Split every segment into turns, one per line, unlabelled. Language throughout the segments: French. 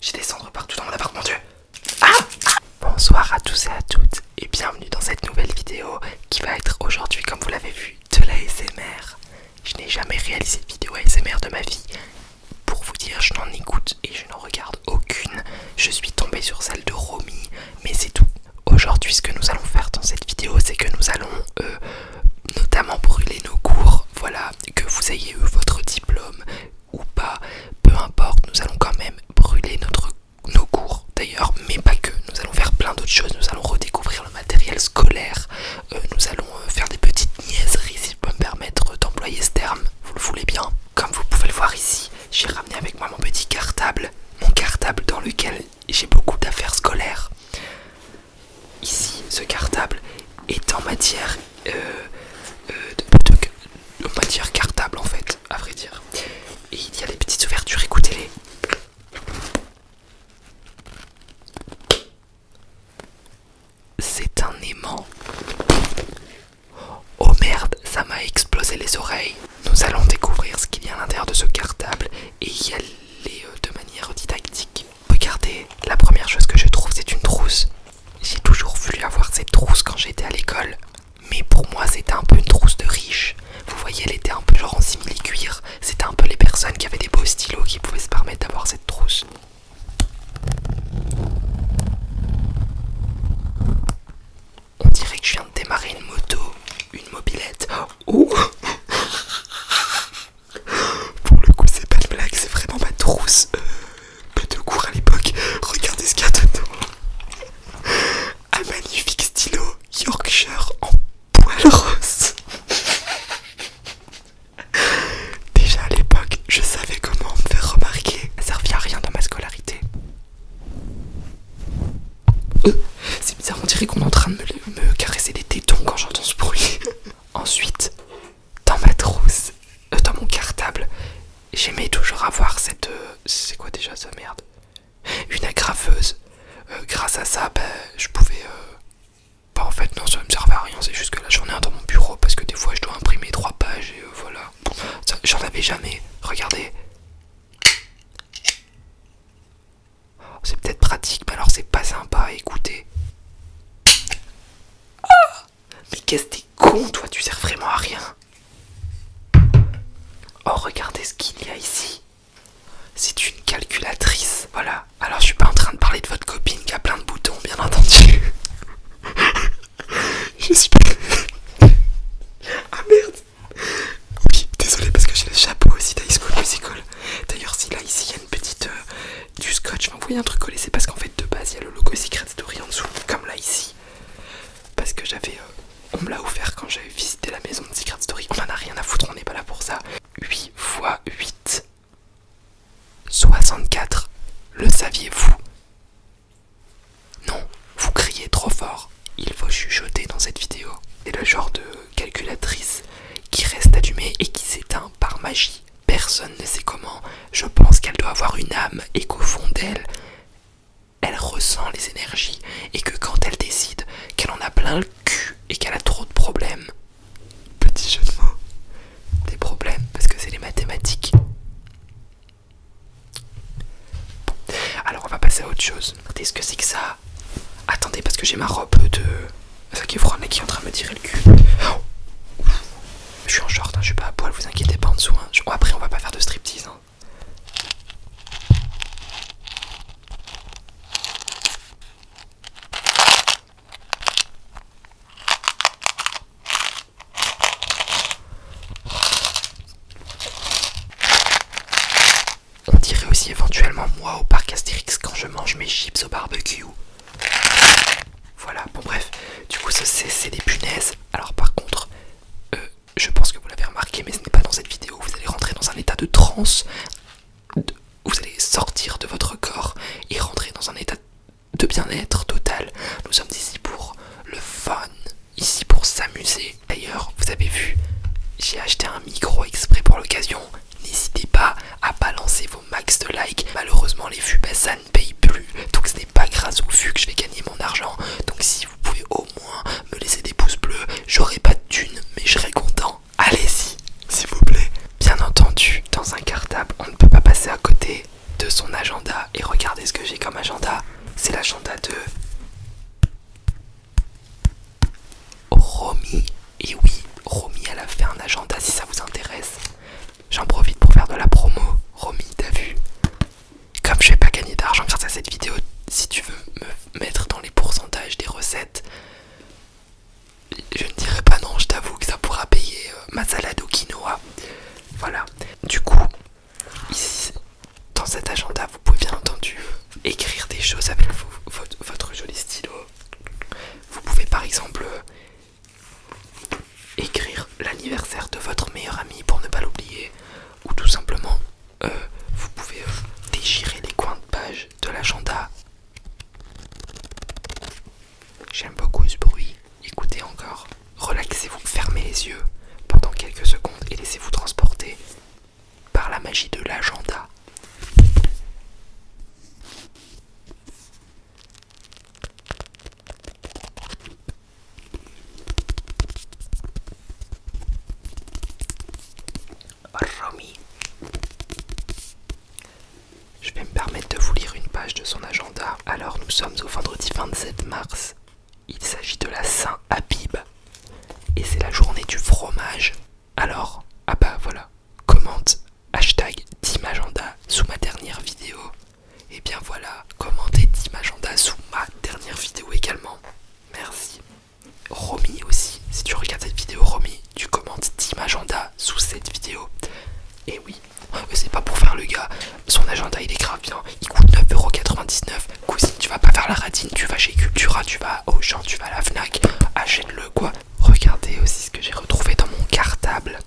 J'ai des cendres partout dans mon appart, mon dieu. Bonsoir à tous et à toutes et bienvenue dans cette nouvelle vidéo qui va être aujourd'hui, comme vous l'avez vu, de l'ASMR. Je n'ai jamais réalisé de vidéo ASMR de ma vie. Pour vous dire, je n'en écoute et je n'en regarde aucune. Je suis tombée sur celle de Romy, mais c'est tout. Aujourd'hui, ce que nous allons faire dans cette vidéo, c'est que nous allons notamment brûler nos cours. Voilà, que vous ayez eu votre diplôme ou pas, peu importe, nous allons quand même brûler nos cours d'ailleurs, mais pas que. Nous allons faire plein d'autres choses, nous allons redécouvrir le matériel scolaire, nous allons faire des petites niaiseries, si je peux me permettre d'employer ce terme, vous le voulez bien. Comme vous pouvez le voir ici, j'ai ramené avec moi mon petit cartable, dans lequel j'ai beaucoup d'affaires scolaires. Ici, ce cartable est en matière matière cartable en fait, à vrai dire. Et il y a des petites ouvertures, écoutez-les. C'est un aimant. Oh merde, ça m'a explosé les oreilles. Nous allons découvrir ce qu'il y a à l'intérieur de ce cartable et y aller de manière didactique. Regardez, la première chose que je trouve, c'est une trousse. J'ai toujours voulu avoir cette trousse quand j'étais à l'école. Mais pour moi, c'était un peu une trousse de riche. Vous voyez, elle était un peu genre en simili-cuir. C'était un peu les personnes qui avaient des beaux stylos qui pouvaient se permettre d'avoir cette trousse. On dirait que je viens de démarrer une moto, une mobilette. Oh pour le coup, c'est pas de blague, c'est vraiment ma trousse de cours à l'époque. Regardez ce qu'il y a dedans. Un magnifique stylo Yorkshire en poil rose. Déjà à l'époque, je savais comment me faire remarquer. Ça servait à rien dans ma scolarité. C'est bizarre, on dirait qu'on est en train de me caresser les tétons quand j'entends ce bruit. Ensuite, dans ma trousse, dans mon cartable, j'aimais toujours avoir cette... c'est quoi déjà ça, merde? Une agrafeuse. Grâce à ça, je pouvais... Bah en fait non, ça me servait à rien, c'est juste que là j'en ai un dans mon bureau parce que des fois je dois imprimer 3 pages et voilà. J'en avais jamais, regardez. C'est peut-être pratique, mais alors c'est pas sympa, écoutez. Mais qu'est-ce que t'es con, toi, tu sers vraiment à rien. Oh, regardez ce qu'il y a ici. C'est une calculatrice, voilà. Alors je suis pas en train de parler de votre copine qui a plein de boutons, bien entendu. Je suis... Ah merde. Oui, désolé parce que j'ai le chapeau aussi d'High School Musical. D'ailleurs, si là, ici, il y a une petite... du scotch, vous voyez un truc collé, c'est parce qu'en fait, de base, il y a le logo Secret Story en dessous, comme là, ici. Parce que j'avais... on me l'a offert quand j'avais visité la maison de Secret Story. On en a rien à foutre, on n'est pas là pour ça. 8 x 8. 64. Le saviez-vous? Non, vous criez trop fort. Il faut chuchoter dans cette vidéo. C'est le genre de calculatrice qui reste allumée et qui s'éteint par magie. Personne ne sait comment. Je pense qu'elle doit avoir une âme et qu'au fond d'elle, elle ressent les énergies et que quand elle décide qu'elle en a plein le cul et qu'elle a trop de problèmes, petit jeu de mots, des problèmes parce que c'est les mathématiques. Bon. Alors on va passer à autre chose. Qu'est-ce que c'est que ça? Attendez, parce que j'ai ma robe de... ça qui est froid, qui est en train de me tirer le cul. Oh. Je suis en short, je suis pas à poil, vous inquiétez pas en dessous. Après on va pas faire de striptease. On dirait aussi éventuellement moi au parc Astérix quand je mange mes chips au barbecue. Voilà, bon bref, du coup c'est des punaises. Alors par contre, je pense que vous l'avez remarqué, mais ce n'est pas dans cette vidéo. Vous allez rentrer dans un état de transe. Vous allez sortir de votre corps et rentrer dans un état de bien-être total. Nous sommes ici pour le fun, ici pour s'amuser. D'ailleurs, vous avez vu, j'ai acheté un micro exprès pour l'occasion. N'hésitez pas à balancer vos max de likes. Malheureusement les vues, ça ne paye plus. Donc ce n'est pas grâce aux vues que je vais gagner mon argent. Donc si vous pouvez au moins me laisser des pouces bleus, j'aurai pas de thunes, mais je serai content. Allez-y, s'il vous plaît. Bien entendu, dans un cartable, on ne peut pas passer à côté de son agenda. Et regardez ce que après cette vidéo, si tu veux me mettre dans les pourcentages des recettes, je ne dirais pas non, je t'avoue que ça pourra payer ma salade au quinoa. Voilà. Du coup, ici, dans cet agenda, vous pouvez bien entendu écrire des choses avec votre joli stylo. Vous pouvez par exemple écrire l'anniversaire de votre meilleur ami pour ne pas l'oublier, ou tout simplement vous pouvez déchirer les coins de page de l'agenda. J'aime beaucoup ce bruit, écoutez encore. Relaxez-vous, fermez les yeux pendant quelques secondes et laissez-vous transporter par la magie de l'agenda. Romy. Je vais me permettre de vous lire une page de son agenda. Alors nous sommes au vendredi 27 mars. Il s'agit de la Saint-Habib. Et c'est la journée du fromage. Alors, ah bah voilà, commente hashtag Team Agenda sous ma dernière vidéo. Et bien voilà, commentez Team Agenda sous ma dernière vidéo également. Merci. Romy aussi, si tu regardes cette vidéo Romy, tu commentes Team Agenda sous cette vidéo. Et oui, c'est pas pour faire le gars, son agenda il est grave bien, il coûte 9,99€. Cousine, tu vas pas faire la radine, tu vas chez Cultura, tu vas au Auchan, tu vas à la Fnac, achète-le quoi. Regardez aussi ce que j'ai retrouvé dans mon cartable.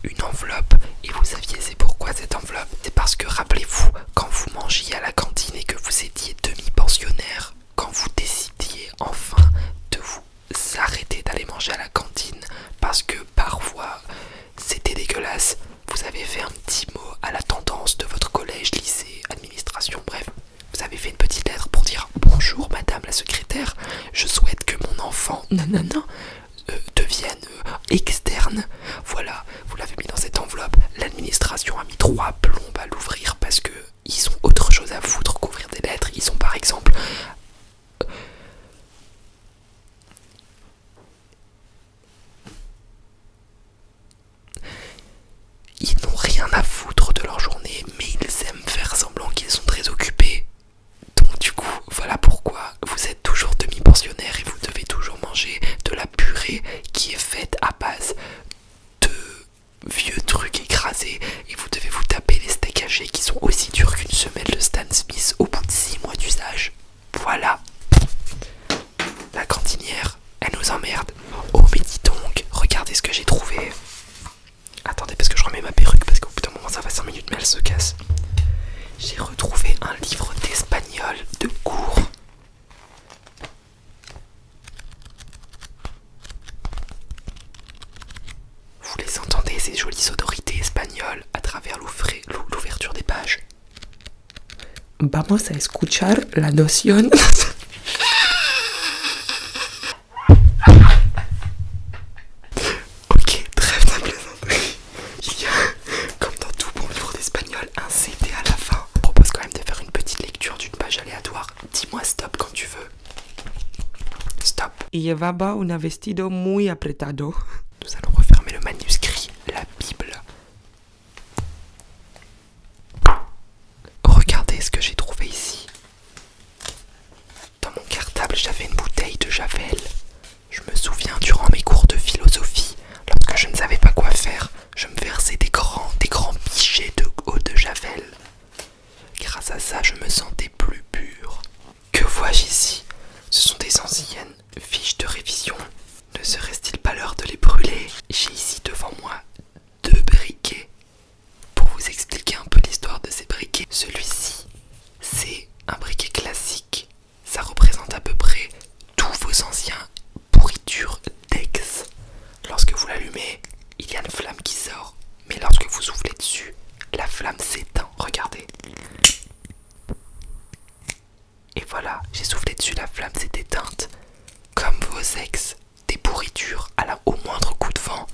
Une enveloppe, et vous saviez c'est pourquoi cette enveloppe? C'est parce que rappelez-vous, quand vous mangiez à la cantine et que vous étiez demi-pensionnaire, quand vous décidiez enfin de vous arrêter d'aller manger à la cantine parce que parfois c'était dégueulasse, vous avez fait un petit mot à la tendance de votre collège, lycée, administration, bref, vous avez fait une petite lettre pour dire bonjour madame la secrétaire, je souhaite que mon enfant devienne externe. Voilà, vous l'avez mis dans cette enveloppe. L'administration a mis 3 plombes à l'ouvrir parce que ils ont autre chose à foutre qu'ouvrir des lettres. Ils ont par exemple ils n'ont rien à foutre de leur journée, mais ils aiment faire semblant qu'ils sont très occupés. Donc du coup, voilà pourquoi vous êtes toujours demi-pensionnaire et vous devez toujours manger de la purée qui est faite à base de vieux trucs écrasés et vous devez vous taper les steaks hachés qui sont aussi durs qu'une semelle de Stan Smith au bout de 6 mois d'usage. Voilà. La cantinière, elle nous emmerde. Oh mais dis donc, regardez ce que j'ai trouvé. Attendez parce que je remets ma perruque parce qu'au bout d'un moment ça va 5 minutes mais elle se casse. J'ai retrouvé un livre d'espagnol de cours. Vous les entendez ces jolies sonorités espagnoles à travers l'ouverture des pages. Vamos a escuchar la noción. Ok, trêve de plaisanterie. Il y a, comme dans tout bon livre d'espagnol, un CD à la fin. Je propose quand même de faire une petite lecture d'une page aléatoire. Dis-moi stop quand tu veux. Stop.
Y llevaba un vestido muy apretado.
Nous allons refermer le manuscrit, la Bible. Regardez ce que j'ai trouvé ici. Dans mon cartable, j'avais une bouteille de Javel. Je me souviens, durant mes cours de philosophie, lorsque je ne savais pas quoi faire, je me versais des grands pichets de eau de Javel. Grâce à ça, je me sentais plus pur. Que vois-je ici? Ce sont des anciennes fiches de révision. Ne serait-il pas l'heure de les brûler? J'ai ici devant moi 2 briquets. Pour vous expliquer un peu l'histoire de ces briquets, celui-ci, c'est un briquet classique. Ça représente à peu près tous vos anciens pourritures d'ex. Lorsque vous l'allumez, il y a une flamme qui sort. Mais lorsque vous soufflez dessus, la flamme s'éteint. Regardez. Et voilà, j'ai soufflé dessus, la flamme s'est éteinte. Comme vos ex, des pourritures, au moindre coup de vent,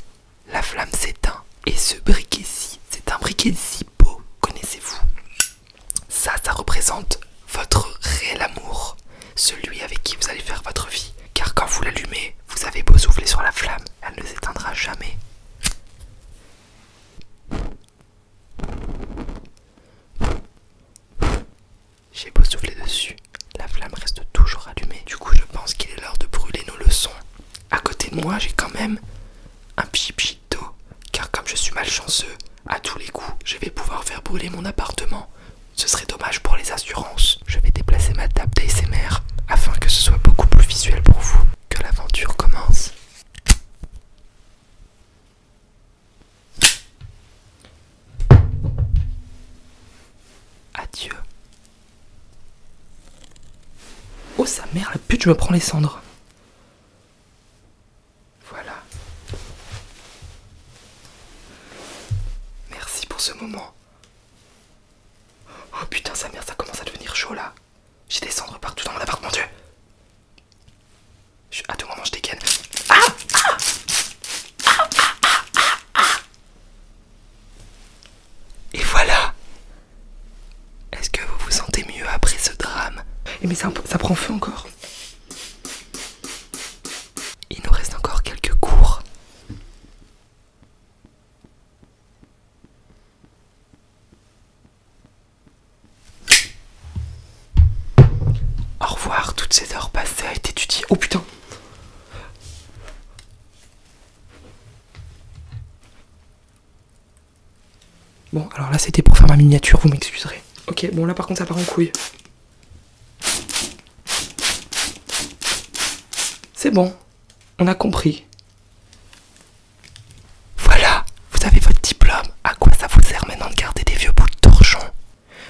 la flamme s'éteint. Et ce briquet-ci, c'est un briquet Zippo, connaissez-vous? Ça représente votre réel amour, celui avec qui vous allez faire votre vie. Car quand vous l'allumez, vous avez beau souffler sur la flamme, elle ne s'éteindra jamais. J'ai beau souffler dessus, la flamme reste toujours allumée. Du coup, je pense qu'il est l'heure de brûler nos leçons. À côté de moi, j'ai quand même un pchit d'eau, car comme je suis malchanceux, à tous les coups, je vais pouvoir faire brûler mon appartement. Ce serait dommage pour les assurances. Je vais déplacer ma table d'ASMR afin que ce soit beaucoup plus visuel pour vous. Que l'aventure commence. Adieu.
Oh sa mère, la pute, je me prends les cendres.
Voilà. Merci pour ce moment. Oh putain, sa mère, ça commence à devenir chaud là. J'ai des cendres partout dans mon appart, mon dieu. À tout moment, je dégaine. Et voilà. Est-ce que vous vous sentez mieux après ce drame?
Mais ça prend feu encore.
Il nous reste encore quelques cours. Au revoir, toutes ces heures passées à être étudiées.
Oh putain. Bon, alors là c'était pour faire ma miniature, vous m'excuserez. Ok, bon là par contre ça part en couille. C'est bon, on a compris.
Voilà, vous avez votre diplôme. À quoi ça vous sert maintenant de garder des vieux bouts de torchon?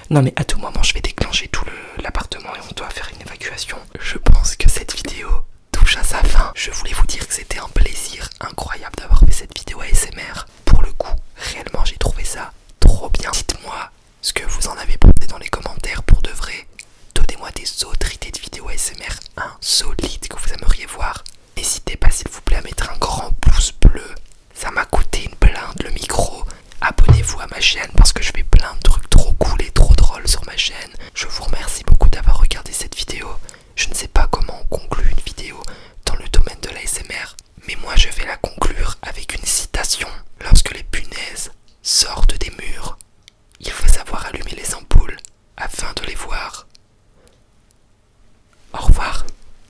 Non mais à tout moment je vais déclencher tout l'appartement et on doit faire une évacuation. Je pense que cette vidéo touche à sa fin. Je voulais vous dire que c'était un plaisir incroyable d'avoir fait cette vidéo ASMR. Pour le coup, réellement j'ai trouvé ça trop bien. Dites-moi ce que vous en avez pensé dans les commentaires pour de vrai. Donnez-moi des autres idées de vidéos ASMR insolites que vous aimeriez voir. N'hésitez pas s'il vous plaît à mettre un grand pouce bleu. Ça m'a coûté une blinde le micro. Abonnez-vous à ma chaîne